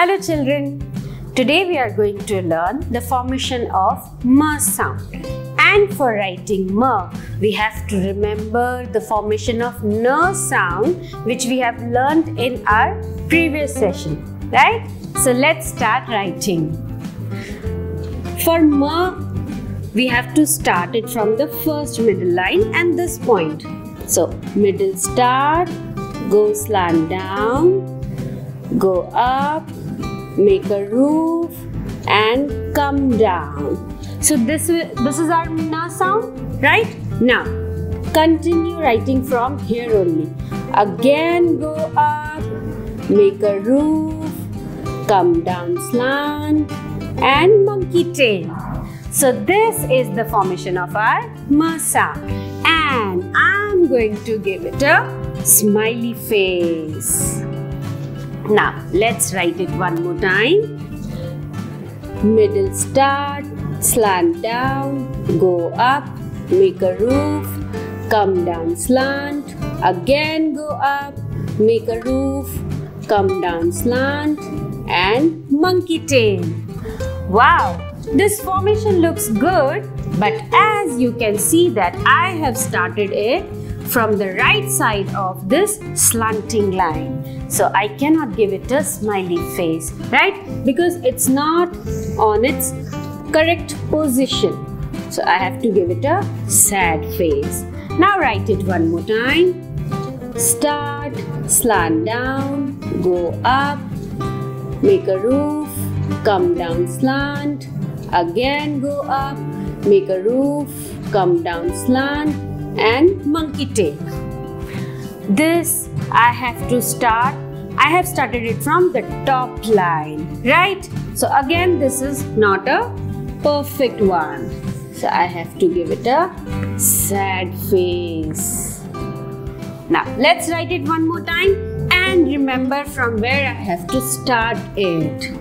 Hello children, today we are going to learn the formation of M sound. And for writing M, we have to remember the formation of N sound which we have learned in our previous session, right? So let's start writing. For M, we have to start it from the first middle line and this point. So middle start, go slant down, go up, make a roof and come down. So this is our Na sound, right? Now continue writing from here only. Again go up, make a roof, come down slant and monkey tail. So this is the formation of our Ma sound, and I'm going to give it a smiley face. Now let's write it one more time. Middle start, slant down, go up, make a roof, come down slant, again go up, make a roof, come down slant and monkey tail. Wow, this formation looks good, but as you can see that I have started it from the right side of this slanting line. So I cannot give it a smiley face, right? Because it's not on its correct position. So I have to give it a sad face. Now write it one more time. Start, slant down, go up, make a roof, come down slant, again go up, make a roof, come down slant and monkey tail. This I have started it from the top line, right? So again this is not a perfect one. So I have to give it a sad face. Now let's write it one more time and remember from where I have to start it.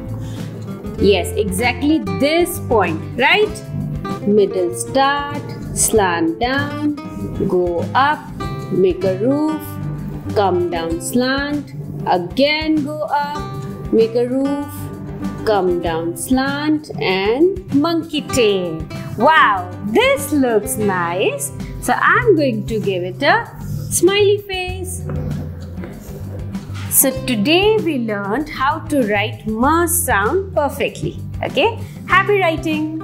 Yes, exactly this point, right? Middle start, slant down, go up, make a roof, come down slant, again go up, make a roof, come down slant and monkey tail. Wow, this looks nice. So I'm going to give it a smiley face. So today we learned how to write M sound perfectly. Okay, happy writing.